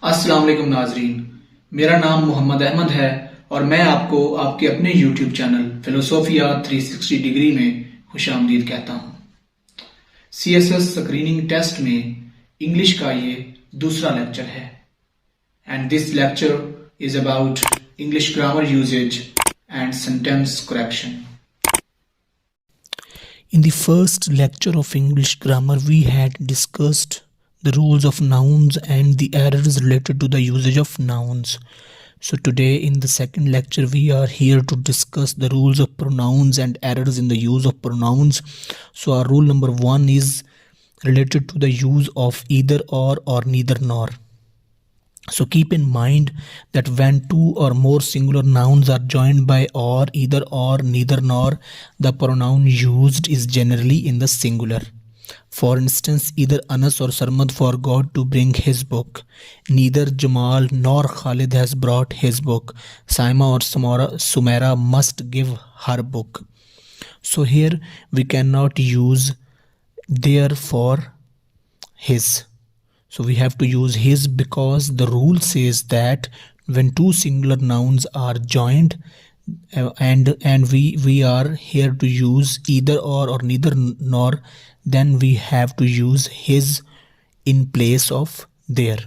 अस्सलाम वालेकुम नाजरीन, मेरा नाम मोहम्मद अहमद है और मैं आपको आपके अपने YouTube चैनल फिलोसोफिया 360 डिग्री में खुशामदीद कहता हूँ। CSS स्क्रीनिंग टेस्ट में इंग्लिश का ये दूसरा लेक्चर है and this lecture is about English grammar usages and sentence correction. In the first lecture of English grammar, we had discussed the rules of nouns and the errors related to the usage of nouns. So today in the second lecture, we are here to discuss the rules of pronouns and errors in the use of pronouns. So our rule number 1 is related to the use of either or neither nor. So keep in mind that when two or more singular nouns are joined by or, either or, neither nor, the pronoun used is generally in the singular. For instance, either Anas or Sarmad forgot to bring his book. Neither Jamal nor Khalid has brought his book. Saima or Sumaira must give her book. So here we cannot use there for his. So we have to use his because the rule says that when two singular nouns are joined and we are here to use either or neither nor, then we have to use his in place of there.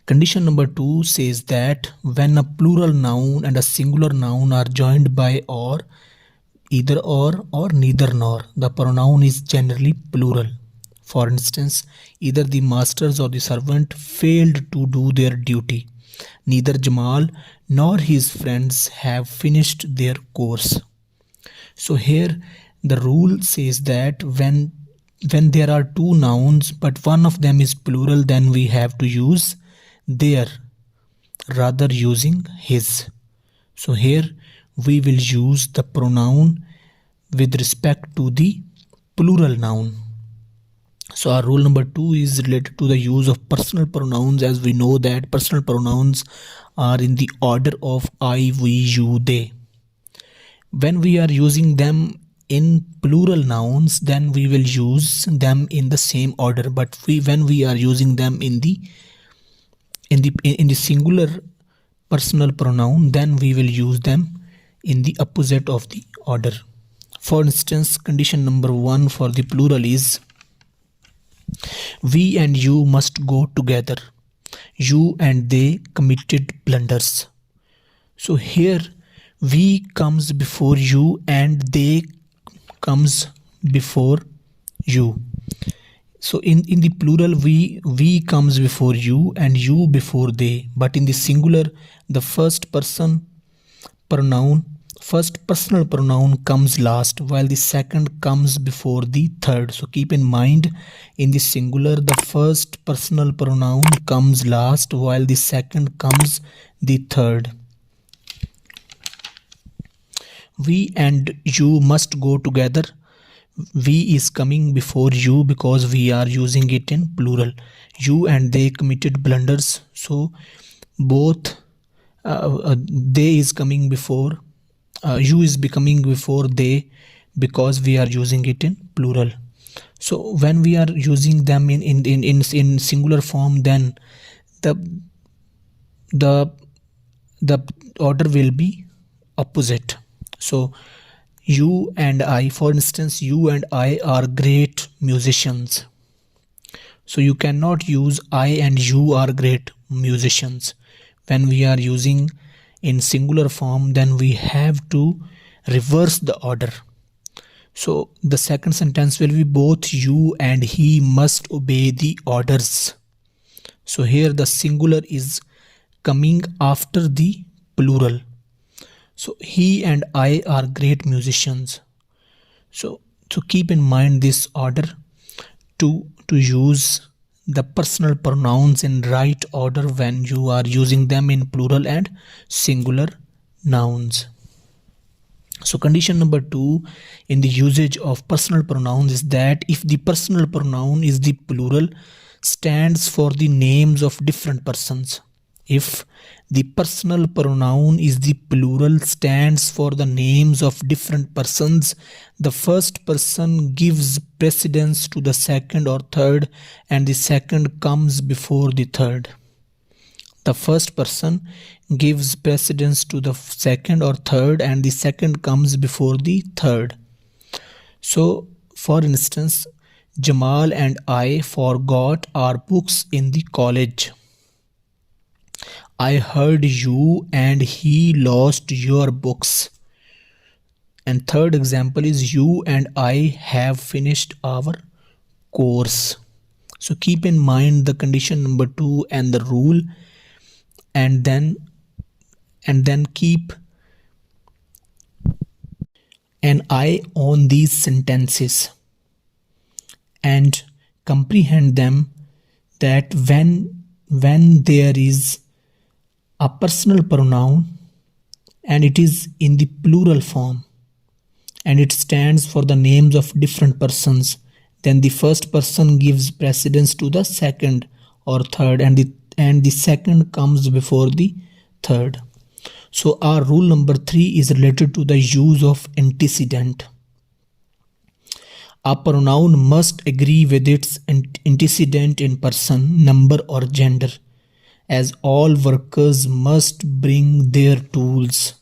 Condition number 2 says that when a plural noun and a singular noun are joined by or, either or neither nor, the pronoun is generally plural. For instance, either the masters or the servant failed to do their duty. Neither Jamal nor his friends have finished their course. So here the rule says that when there are two nouns but one of them is plural, then we have to use their rather using his. So here we will use the pronoun with respect to the plural noun. So our rule number 2 is related to the use of personal pronouns. As we know that personal pronouns are in the order of I, we, you, they. When we are using them in plural nouns, then we will use them in the same order. But when we are using them in the singular personal pronoun, then we will use them in the opposite of the order. For instance, condition number 1 for the plural is we and you must go together. You and they committed blunders. So here we comes before you and they comes before you. So in the plural we comes before you and you before they. But in the singular, the first personal pronoun comes last while the second comes before the third. So keep in mind, in the singular the first personal pronoun comes last while the second comes the third. We and you must go together. We is coming before you because we are using it in plural. You and they committed blunders. So both they is coming before you is becoming before they because we are using it in plural. So when we are using them in singular form, then the order will be opposite. So you and I, for instance, you and I are great musicians. So you cannot use I and you are great musicians. When we are using in singular form, then we have to reverse the order. So the second sentence will be both you and he must obey the orders. So here the singular is coming after the plural. So he and I are great musicians. So keep in mind this order to use the personal pronouns in right order when you are using them in plural and singular nouns. So condition number 2 in the usage of personal pronouns is that if the personal pronoun is the plural, stands for the names of different persons. If The personal pronoun is the plural, stands for the names of different persons. The first person gives precedence to the second or third, and the second comes before the third. The first person gives precedence to the second or third, and the second comes before the third. So, for instance, Jamal and I forgot our books in the college. I heard you and he lost your books. And third example is you and I have finished our course. So keep in mind the condition number 2 and the rule, and then keep an eye on these sentences and comprehend them, that when there is a personal pronoun and it is in the plural form and it stands for the names of different persons, then the first person gives precedence to the second or third, and the second comes before the third. So our rule number 3 is related to the use of antecedent. A pronoun must agree with its antecedent in person, number or gender, as all workers must bring their tools.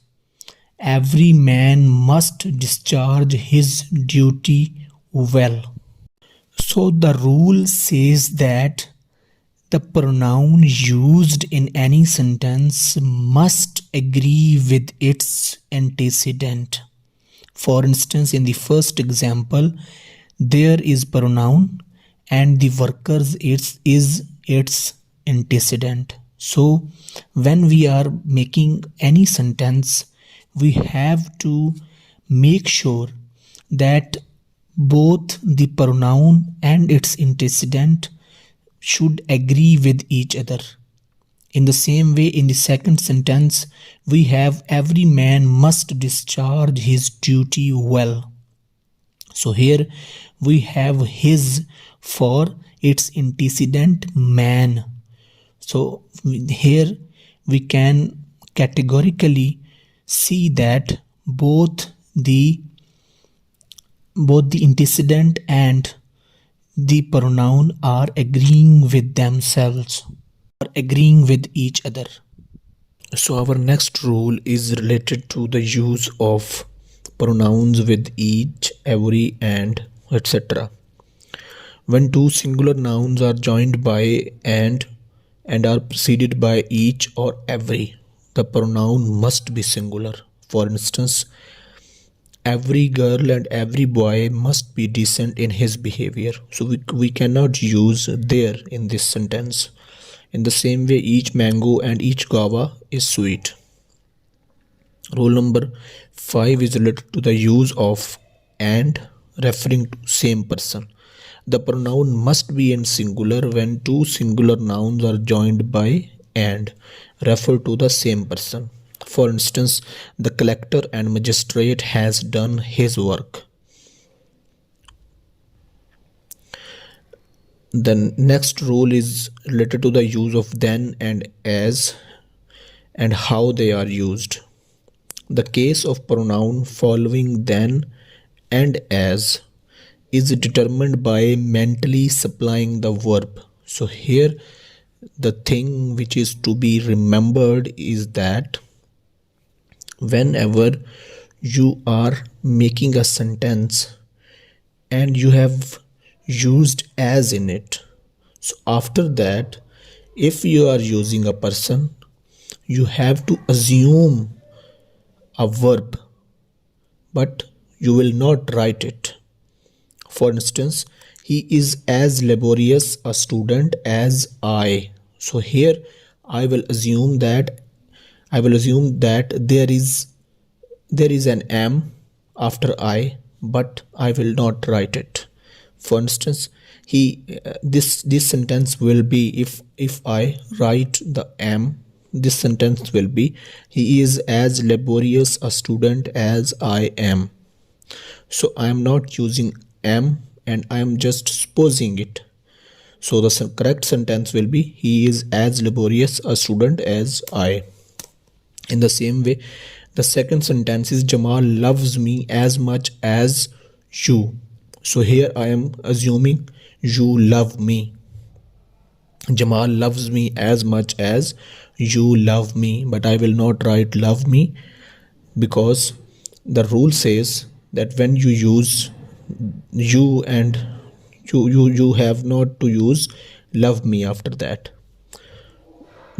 Every man must discharge his duty well. So the rule says that the pronoun used in any sentence must agree with its antecedent. For instance, in the first example, there is pronoun and the workers is its antecedent. So when we are making any sentence, we have to make sure that both the pronoun and its antecedent should agree with each other. In the same way, in the second sentence, we have every man must discharge his duty well. So here we have his for its antecedent man. So here we can categorically see that both the antecedent and the pronoun are agreeing with themselves, are agreeing with each other. So our next rule is related to the use of pronouns with each, every, and etc. When two singular nouns are joined by and are preceded by each or every, the pronoun must be singular. For instance, every girl and every boy must be decent in his behavior. So we cannot use there in this sentence. In the same way, each mango and each guava is sweet. Rule number 5 is related to the use of and, referring to same person. The pronoun must be in singular when two singular nouns are joined by and, refer to the same person. For instance, the collector and magistrate has done his work. The next rule is related to the use of then and as and how they are used. The case of pronoun following then and as is determined by mentally supplying the verb. So here the thing which is to be remembered is that whenever you are making a sentence and you have used as in it, so after that, if you are using a person, you have to assume a verb, but you will not write it. For instance, he is as laborious a student as I. So here I will assume that there is an am after I, but I will not write it. For instance, this sentence will be, if I write the am, this sentence will be, he is as laborious a student as I am. So I am not using am and I am just supposing it. So the correct sentence will be, he is as laborious a student as I. In the same way, the second sentence is Jamal loves me as much as you. So here I am assuming you love me. Jamal loves me as much as you love me, but I will not write love me because the rule says that when you use you and you have not to use love me after that,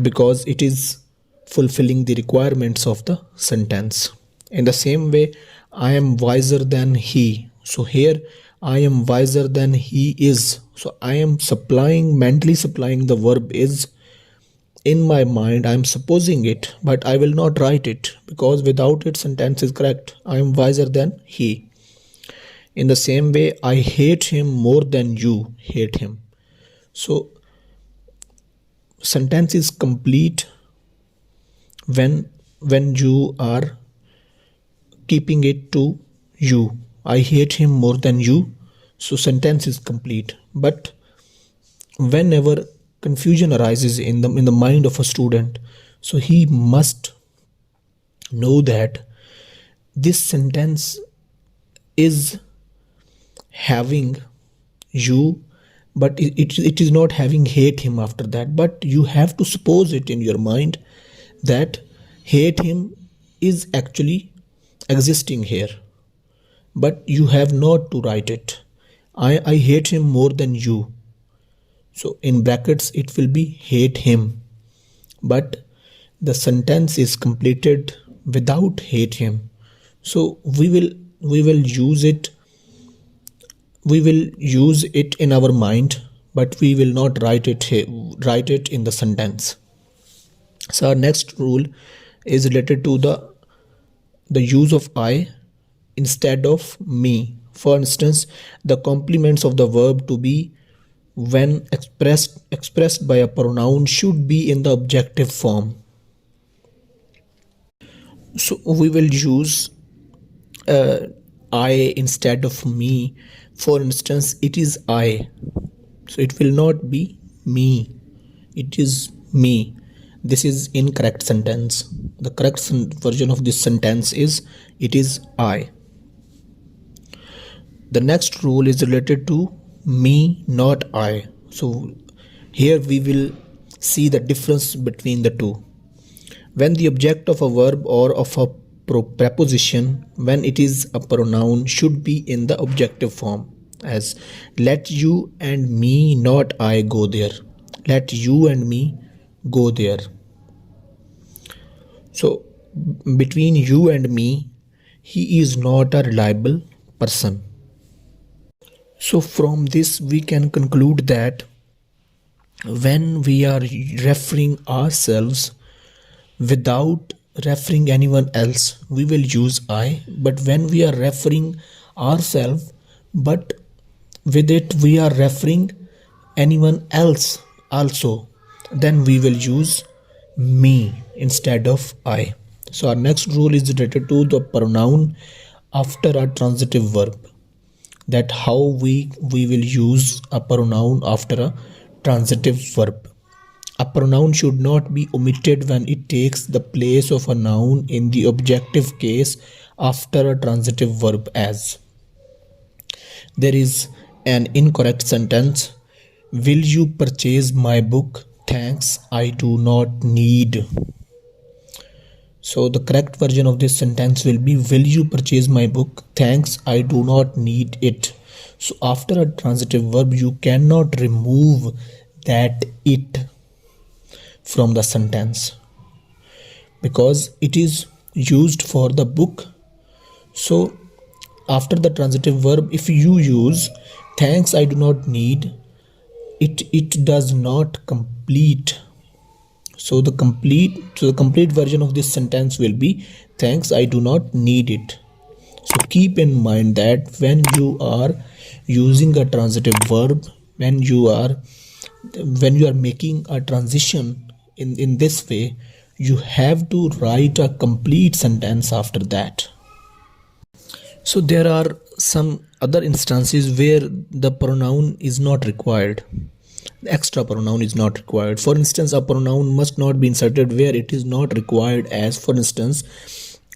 because it is fulfilling the requirements of the sentence. In the same way, I am wiser than he. So here I am wiser than he is. So I am mentally supplying the verb is in my mind. I am supposing it, but I will not write it because without it sentence is correct. I am wiser than he. In the same way, I hate him more than you hate him. So sentence is complete when you are keeping it to you. I hate him more than you. So sentence is complete. But whenever confusion arises in the mind of a student, so he must know that this sentence is having you, but it is not having hate him after that. But you have to suppose it in your mind that hate him is actually existing here, but you have not to write it. I hate him more than you. So in brackets it will be hate him, but the sentence is completed without hate him. So we will use it in our mind, but we will not write it in the sentence. So our next rule is related to the use of I instead of me. For instance, the complements of the verb to be when expressed by a pronoun should be in the objective form. So we will use I instead of me. For instance, it is I, so it will not be me, it is me. This is incorrect sentence. The correct version of this sentence is it is I. The next rule is related to me, not I. So here we will see the difference between the two. When the object of a verb or of a preposition, when it is a pronoun, should be in the objective form, as let you and me, not I, go there. Let you and me go there. So between you and me, he is not a reliable person. So from this we can conclude that when we are referring ourselves without referring anyone else, we will use I. But when we are referring ourselves but with it we are referring anyone else also, then we will use me instead of I. So our next rule is related to the pronoun after a transitive verb, that how we will use a pronoun after a transitive verb. A pronoun should not be omitted when it takes the place of a noun in the objective case after a transitive verb, as there is an incorrect sentence. Will you purchase my book? Thanks, I do not need. So the correct version of this sentence will be will you purchase my book? Thanks, I do not need it. So after a transitive verb you cannot remove that it from the sentence because it is used for the book. So after the transitive verb, if you use thanks I do not need, it does not complete. So the complete version of this sentence will be thanks I do not need it. So keep in mind that when you are using a transitive verb, when you are making a transition in this way, you have to write a complete sentence after that. So there are some other instances where the pronoun is not required. the extra pronoun is not required. For instance, a pronoun must not be inserted where it is not required, as for instance,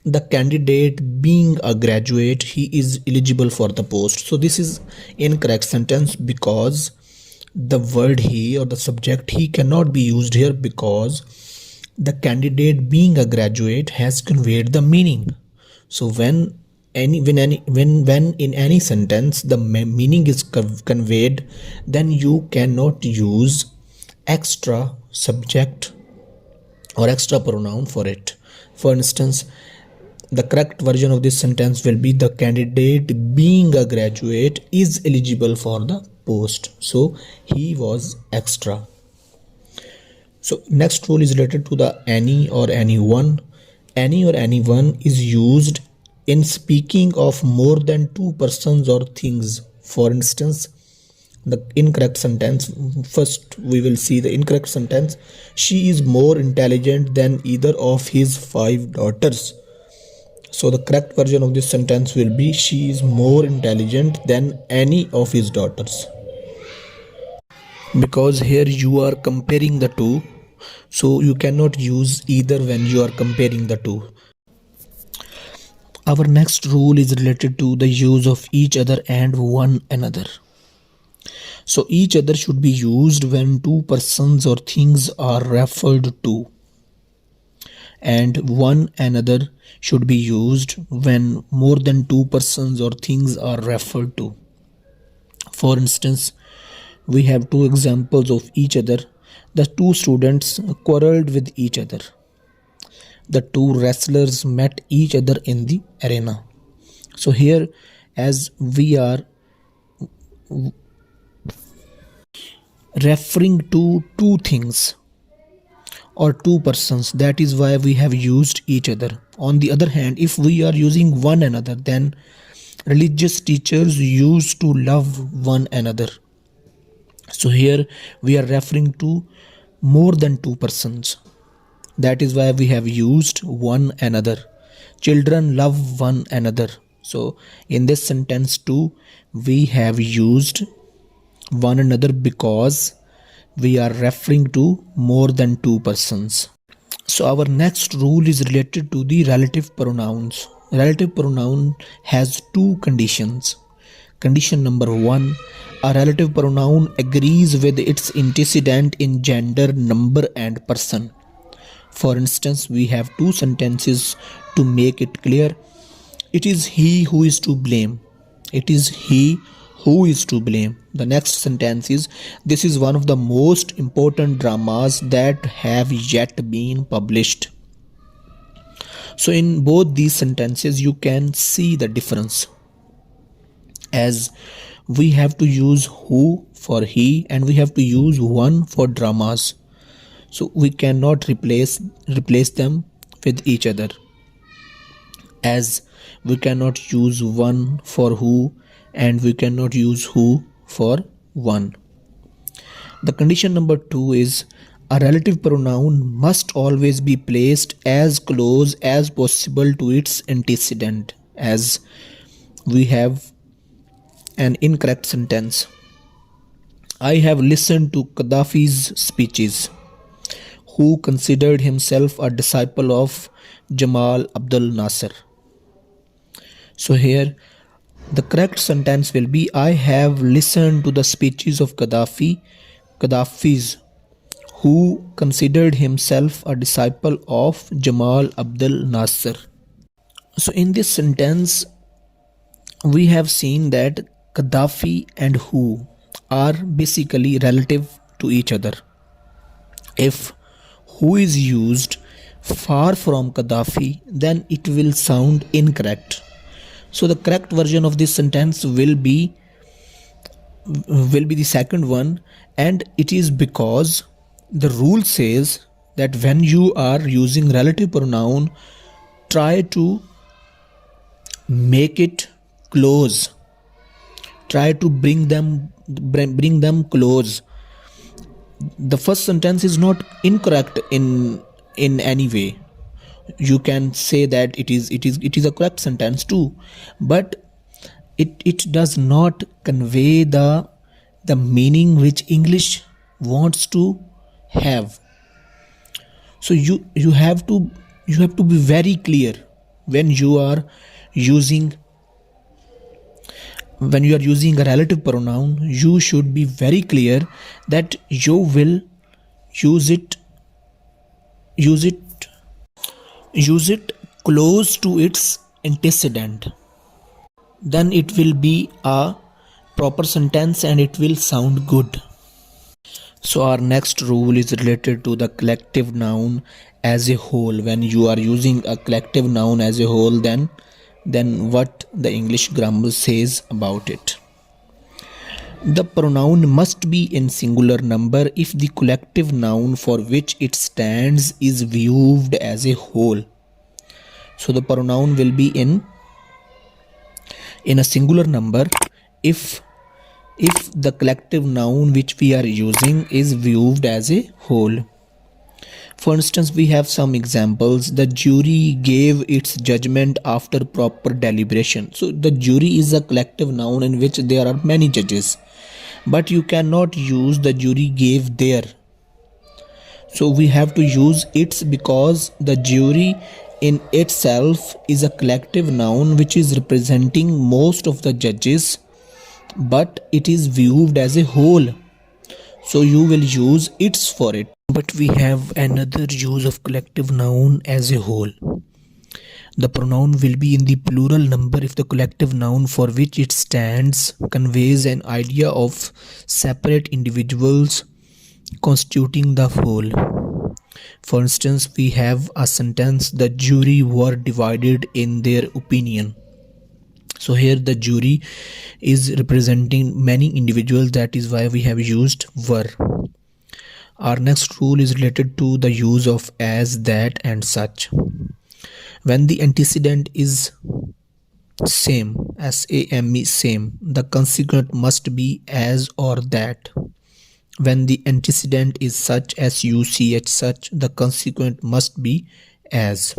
the candidate being a graduate, he is eligible for the post. So this is incorrect sentence because the word he or the subject he cannot be used here, because the candidate being a graduate has conveyed the meaning. So when in any sentence the meaning is conveyed, then you cannot use extra subject or extra pronoun for it. For instance, the correct version of this sentence will be the candidate being a graduate is eligible for the post. So he was extra. So next rule is related to the any or anyone. Any or anyone is used in speaking of more than two persons or things. For instance, the incorrect sentence, first we will see the incorrect sentence. She is more intelligent than either of his 5 daughters. So the correct version of this sentence will be she is more intelligent than any of his daughters. Because here you are comparing the two, so you cannot use either when you are comparing the two. Our next rule is related to the use of each other and one another. So each other should be used when two persons or things are referred to, and one another should be used when more than two persons or things are referred to. For instance, we have two examples of each other. The two students quarreled with each other. The two wrestlers met each other in the arena. So here, as we are referring to two things or two persons, that is why we have used each other. On the other hand, if we are using one another, then religious teachers used to love one another. So here we are referring to more than two persons. That is why we have used one another. Children love one another. So in this sentence too, we have used one another because we are referring to more than two persons. So our next rule is related to the relative pronouns. Relative pronoun has two conditions. Condition number 1, a relative pronoun agrees with its antecedent in gender, number and person. For instance, we have two sentences to make it clear. It is he who is to blame. It is he who is to blame. The next sentence is, this is one of the most important dramas that have yet been published. So in both these sentences, you can see the difference, as we have to use who for he and we have to use one for dramas. So we cannot replace them with each other, as we cannot use one for who and we cannot use who for one. The condition number 2 is, a relative pronoun must always be placed as close as possible to its antecedent, as we have an incorrect sentence. I have listened to Gaddafi's speeches, who considered himself a disciple of Jamal Abdel Nasser. So here the correct sentence will be, I have listened to the speeches of Gaddafi's who considered himself a disciple of Jamal Abdel Nasser. So in this sentence we have seen that Gaddafi and who are basically relative to each other. If who is used far from Gaddafi, then it will sound incorrect. So the correct version of this sentence will be the second one, and it is because the rule says that when you are using relative pronoun, try to make it close. Try to bring them close. The first sentence is not incorrect in any way. You can say that it is a correct sentence too, but it does not convey the meaning which English wants to have. So you have to be very clear when you are using a relative pronoun. You should be very clear that you will use it use it use it close to its antecedent. Then it will be a proper sentence and it will sound good. So our next rule is related to the collective noun as a whole. When you are using a collective noun as a whole, then what the English grammar says about it. The pronoun must be in singular number if the collective noun for which it stands is viewed as a whole. So the pronoun will be in a singular number if the collective noun which we are using is viewed as a whole. For instance, we have some examples. The jury gave its judgment after proper deliberation. So the jury is a collective noun in which there are many judges, but you cannot use the jury gave there. So we have to use its, because the jury in itself is a collective noun which is representing most of the judges, but it is viewed as a whole. So you will use its for it. But we have another use of collective noun as a whole. The pronoun will be in the plural number if the collective noun for which it stands conveys an idea of separate individuals constituting the whole. For instance, we have a sentence, the jury were divided in their opinion. So here the jury is representing many individuals, that is why we have used were. Our next rule is related to the use of as, that and such. When the antecedent is same, S-A-M-E, same, the consequent must be as or that. When the antecedent is such, S-U-C-H, such, the consequent must be as.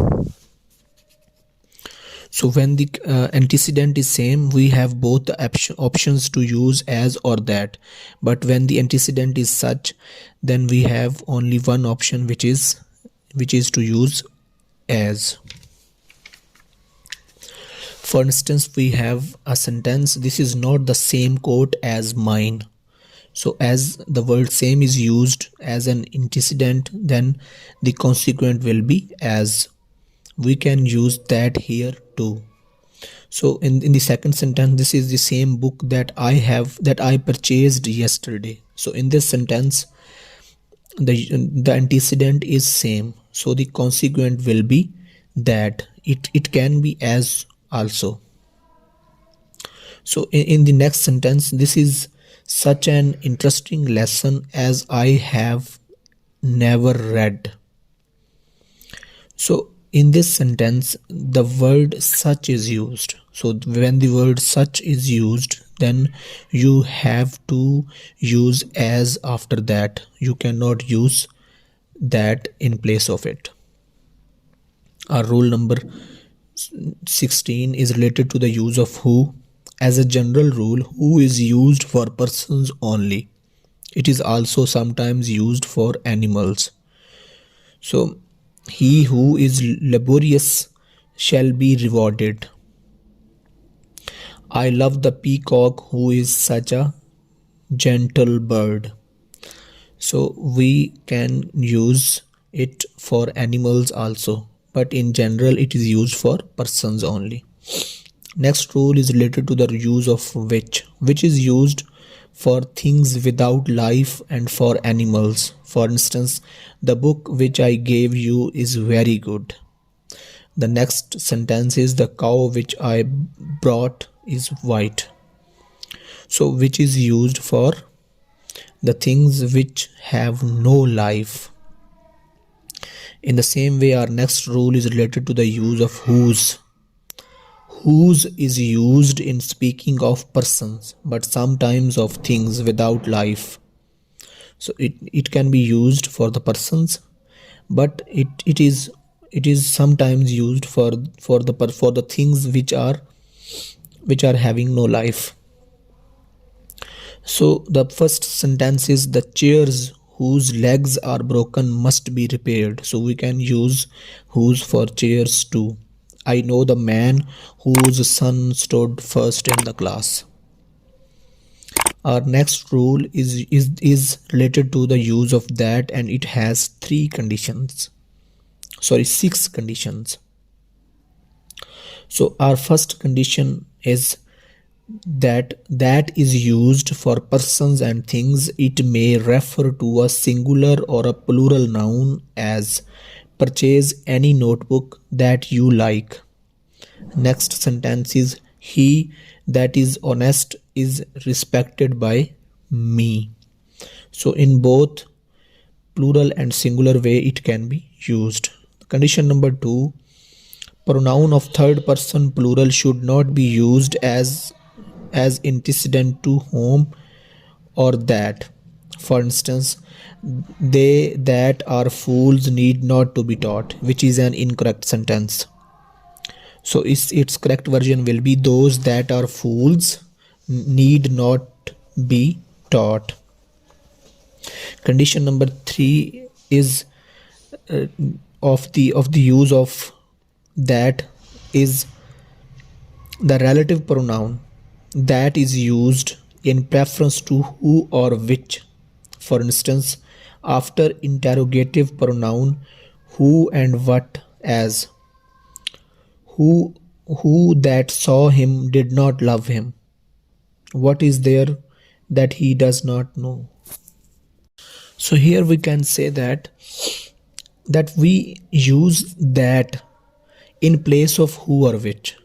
So when the antecedent is same, we have both the options to use as or that. But when the antecedent is such, then we have only one option, which is to use as. For instance, we have a sentence, this is not the same coat as mine. So as the word same is used as an antecedent, then the consequent will be as. We can use that here too. So in the second sentence, this is the same book that I purchased yesterday. So in this sentence, the antecedent is same, so the consequent will be that. It can be as also. So in the next sentence, this is such an interesting lesson as I have never read. So in this sentence, the word such is used. So when the word such is used, then you have to use as after that. You cannot use that in place of it. Our rule number 16 is related to the use of who. As a general rule, who is used for persons only. It is also sometimes used for animals. So he who is laborious shall be rewarded. I love the peacock who is such a gentle bird. So we can use it for animals also, but in general it is used for persons only. Next rule is related to the use of which is used for things without life and for animals. For instance, the book which I gave you is very good. The next sentence is the cow which I brought is white. So which is used for the things which have no life. In the same way, our next rule is related to the use of whose. Whose is used in speaking of persons, but sometimes of things without life. So it can be used for the persons, but it is sometimes used for the things which are having no life. So the first sentence is the chairs whose legs are broken must be repaired. So we can use whose for chairs too. I know the man whose son stood first in the class. Our next rule is related to the use of that, and it has six conditions. So our first condition is that is used for persons and things. It may refer to a singular or a plural noun, as purchase any notebook that you like. Next sentence is he that is honest is respected by me. So in both plural and singular way it can be used. Condition number 2, pronoun of third person plural should not be used as antecedent to whom or that. For instance, they that are fools need not to be taught, which is an incorrect sentence. So its correct version will be those that are fools need not be taught. Condition number 3 is of the use of that is the relative pronoun that is used in preference to who or which. For instance, after interrogative pronoun who and what, as who that saw him did not love him. What is there that he does not know? So here we can say that we use that in place of who or which.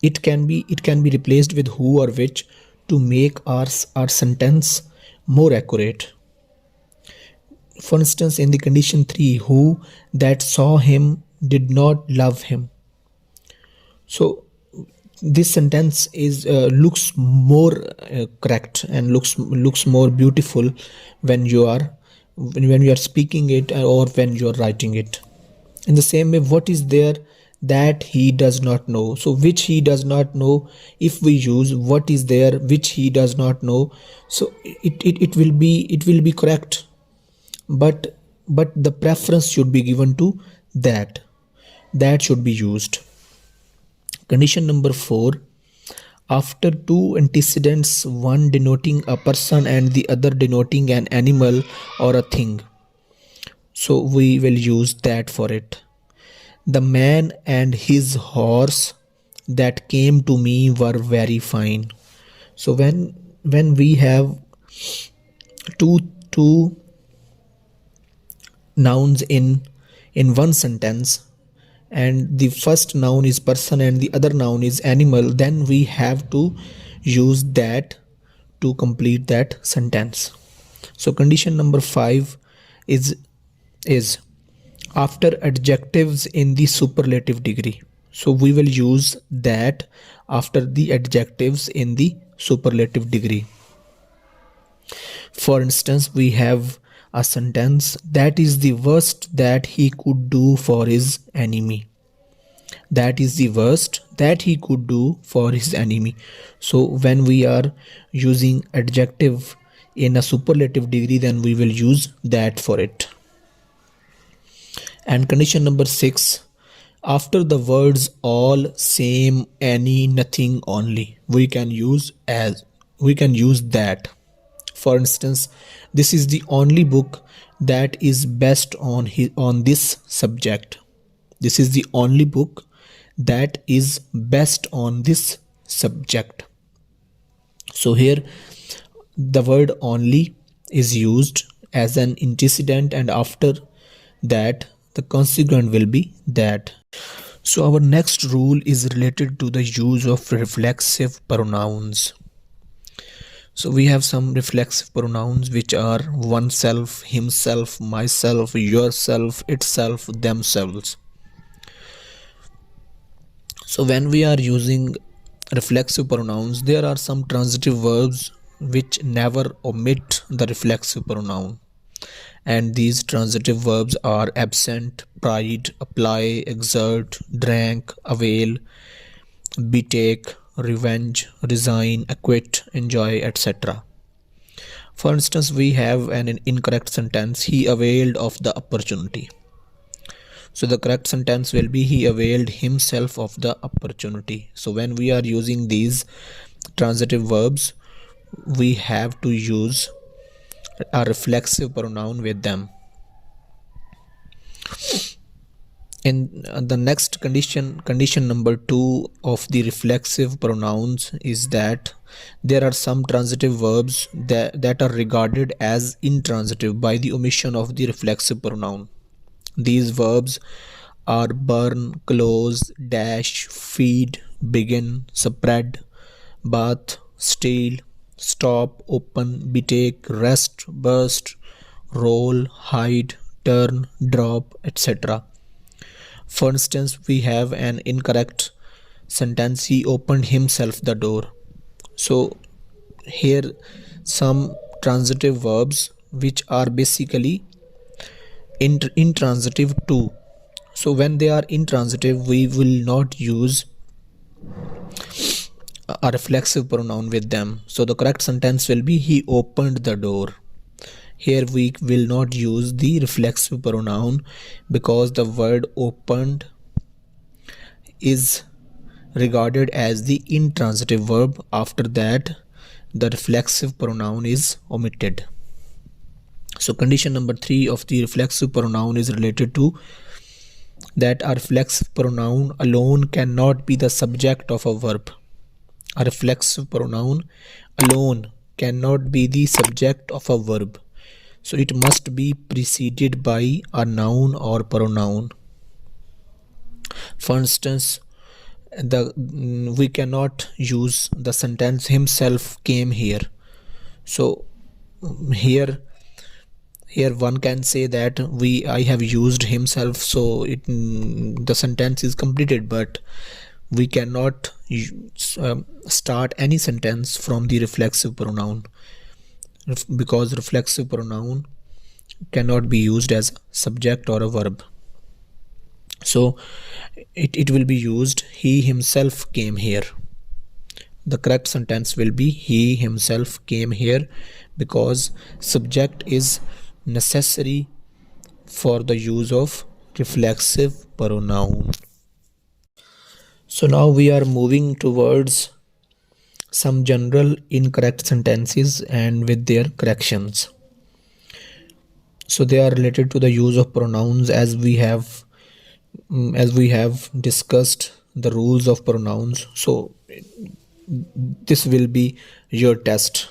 It can be replaced with who or which to make our sentence more accurate. For instance, in the condition 3, who that saw him did not love him. So this sentence is looks more correct and looks more beautiful when you are speaking it or when you are writing it. In the same way, what is there that he does not know? So which he does not know, if we use what is there which he does not know, so it will be correct, but the preference should be given to that should be used. Condition number 4, after two antecedents, one denoting a person and the other denoting an animal or a thing, so we will use that for it. The man and his horse that came to me were very fine. So when we have two nouns in one sentence, and the first noun is person and the other noun is animal, then we have to use that to complete that sentence. So condition number 5 is after adjectives in the superlative degree. So we will use that after the adjectives in the superlative degree. For instance, we have a sentence, that is the worst that he could do for his enemy. That is the worst that he could do for his enemy. So when we are using adjective in a superlative degree, then we will use that for it. And condition number 6, after the words all, same, any, nothing, only, we can use that. For instance, this is the only book that is best on this subject. This is the only book that is best on this subject. So here the word only is used as an antecedent, and after that the consequent will be that. So our next rule is related to the use of reflexive pronouns. So we have some reflexive pronouns which are oneself, himself, myself, yourself, itself, themselves. So when we are using reflexive pronouns, there are some transitive verbs which never omit the reflexive pronoun, and these transitive verbs are absent, pride, apply, exert, drank, avail, betake, revenge, resign, acquit, enjoy, etc. For instance, we have an incorrect sentence, he availed of the opportunity. So the correct sentence will be he availed himself of the opportunity. So when we are using these transitive verbs, we have to use a reflexive pronoun with them. In the next condition number 2 of the reflexive pronouns is that there are some transitive verbs that are regarded as intransitive by the omission of the reflexive pronoun. These verbs are burn, close, dash, feed, begin, spread, bath, steal, stop, open, betake, rest, burst, roll, hide, turn, drop, etc. For instance, we have an incorrect sentence, he opened himself the door. So here some transitive verbs which are basically intransitive too. So when they are intransitive, we will not use a reflexive pronoun with them. So the correct sentence will be he opened the door. Here we will not use the reflexive pronoun because the word opened is regarded as the intransitive verb. After that, the reflexive pronoun is omitted. So condition number 3 of the reflexive pronoun is related to that a reflexive pronoun alone cannot be the subject of a verb. A reflexive pronoun alone cannot be the subject of a verb. So it must be preceded by a noun or pronoun. For instance, we cannot use the sentence himself came here. So here one can say that I have used himself, so the sentence is completed, but we cannot start any sentence from the reflexive pronoun because reflexive pronoun cannot be used as subject or a verb. So it will be used he himself came here. The correct sentence will be he himself came here because subject is necessary for the use of reflexive pronoun. So now we are moving towards some general incorrect sentences and with their corrections. So they are related to the use of pronouns as we have discussed the rules of pronouns. So this will be your test.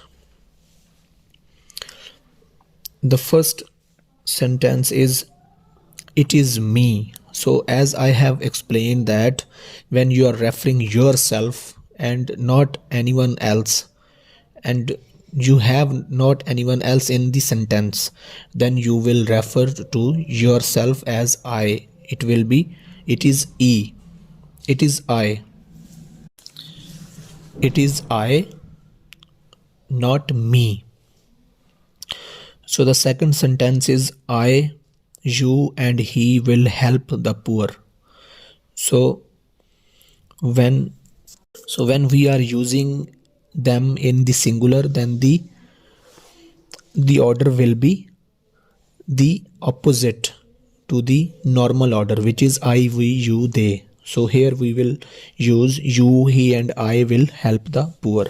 The first sentence is it is me. So as I have explained that when you are referring yourself and not anyone else, and you have not anyone else in the sentence, then you will refer to yourself as I. It will be it is E. It is I. It is I, not me. So the second sentence is I, you and he will help the poor. So when we are using them in the singular, then the order will be the opposite to the normal order, which is I, we, you, they. So here we will use you, he and I will help the poor.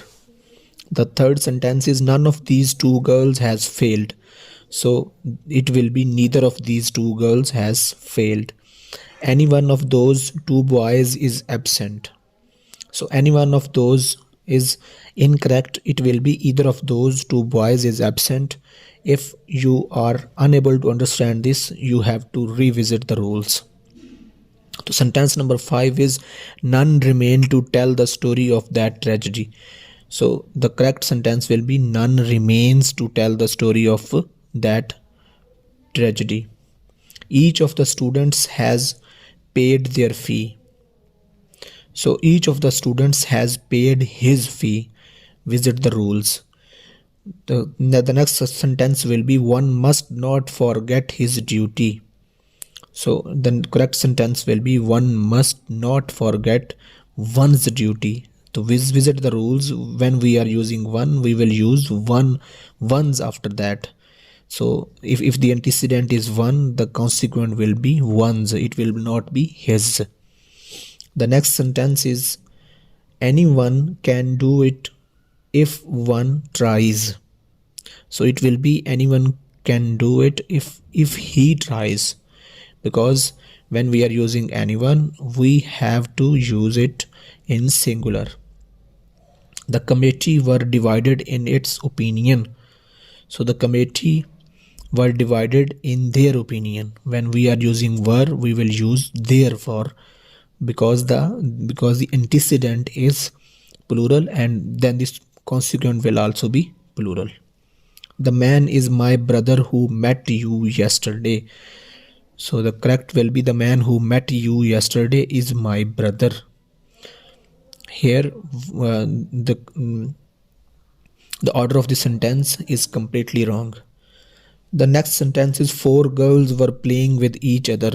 The third sentence is none of these two girls has failed. So it will be neither of these two girls has failed. Any one of those two boys is absent. So any one of those is incorrect. It will be either of those two boys is absent. If you are unable to understand this, you have to revisit the rules. So sentence number 5 is none remain to tell the story of that tragedy. So the correct sentence will be none remains to tell the story of that tragedy. Each of the students has paid their fee. So each of the students has paid his fee. Visit the rules. The next sentence will be one must not forget his duty. So the correct sentence will be one must not forget one's duty. to visit the rules. When we are using one, we will use ones after that. So if the antecedent is one, the consequent will be ones, it will not be his. The next sentence is anyone can do it if one tries. So it will be anyone can do it if he tries, because when we are using anyone, we have to use it in singular. The committee were divided in its opinion. So the committee were divided in their opinion. When we are using were, we will use therefore, because the antecedent is plural, and then this consequent will also be plural. The man is my brother who met you yesterday. So the correct will be the man who met you yesterday is my brother. Here the order of the sentence is completely wrong. The next sentence is four girls were playing with each other.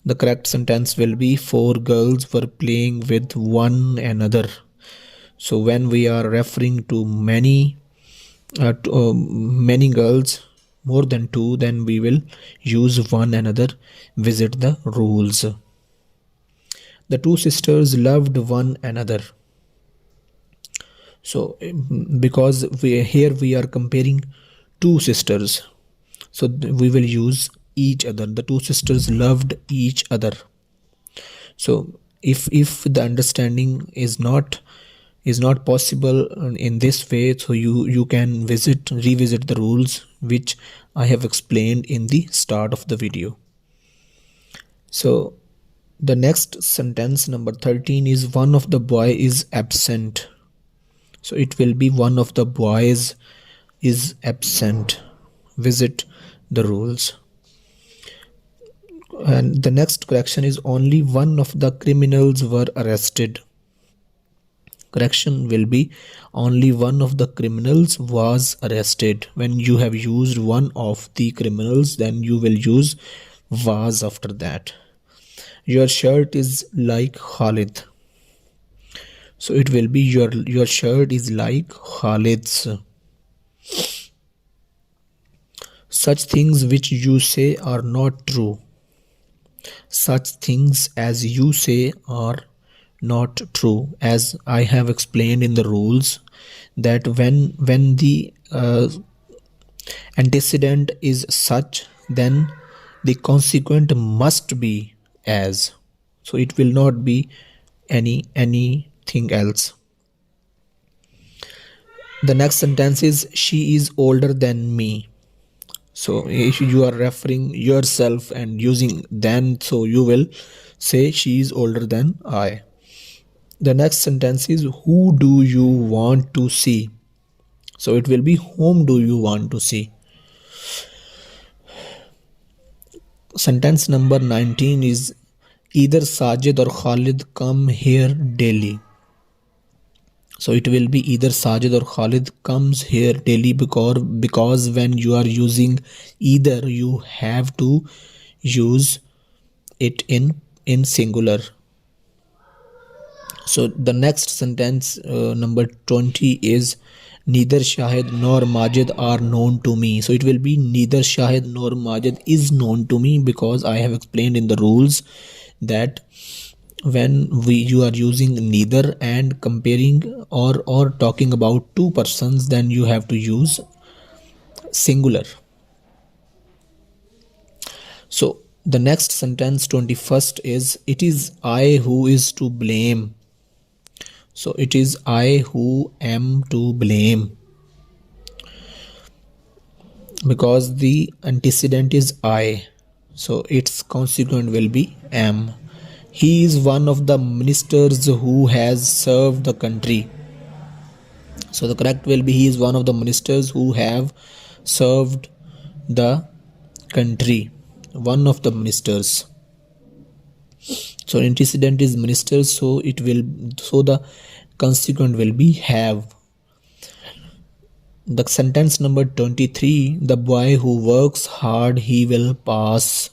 The correct sentence will be four girls were playing with one another. So when we are referring to many girls, more than two, then we will use one another. Visit the rules. The two sisters loved one another. So because we are comparing two sisters, so we will use each other. The two sisters loved each other. So if the understanding is not possible in this way, so you can revisit the rules which I have explained in the start of the video. So the next sentence, number 13, is one of the boy is absent. So it will be one of the boys is absent. Visit the rules. And the next correction is only one of the criminals were arrested. Correction will be only one of the criminals was arrested. When you have used one of the criminals, then you will use was after that. Your shirt is like Khalid. So it will be your shirt is like Khalid's. Such things which you say are not true. Such things as you say are not true. As I have explained in the rules, that when the antecedent is such, then the consequent must be as. So it will not be anything else. The next sentence is she is older than me. So if you are referring yourself and using then, so you will say she is older than I. The next sentence is who do you want to see? So it will be whom do you want to see? Sentence number 19 is either Sajid or Khalid come here daily. So it will be either Sajid or Khalid comes here daily, because when you are using either, you have to use it in singular. So the next sentence, number 20, is neither Shahid nor Majid are known to me. So it will be neither Shahid nor Majid is known to me, because I have explained in the rules that when you are using neither and comparing or talking about two persons, then you have to use singular. So the next sentence, 21st, is it is I who is to blame. So it is I who am to blame, because the antecedent is I, so its consequent will be am. He is one of the ministers who has served the country. So the correct will be he is one of the ministers who have served the country. One of the ministers. So antecedent is ministers, so the consequent will be have. The sentence number 23, the boy who works hard, he will pass.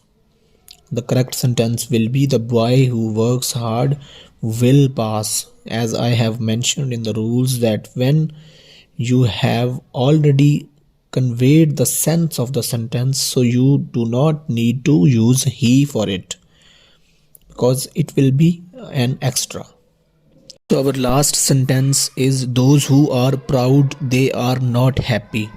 The correct sentence will be the boy who works hard will pass, as I have mentioned in the rules, that when you have already conveyed the sense of the sentence, so you do not need to use he for it because it will be an extra. So our last sentence is those who are proud, they are not happy.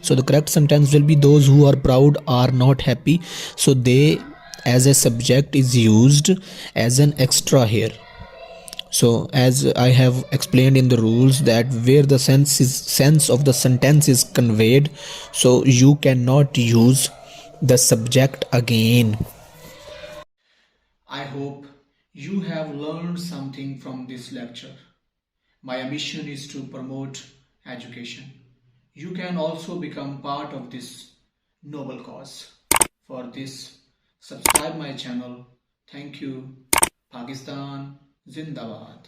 So the correct sentence will be those who are proud are not happy. So they as a subject is used as an extra here. So as I have explained in the rules that where the sense of the sentence is conveyed, so you cannot use the subject again. I hope you have learned something from this lecture. My mission is to promote education. You can also become part of this noble cause. For this, subscribe my channel. Thank you. Pakistan Zindabad.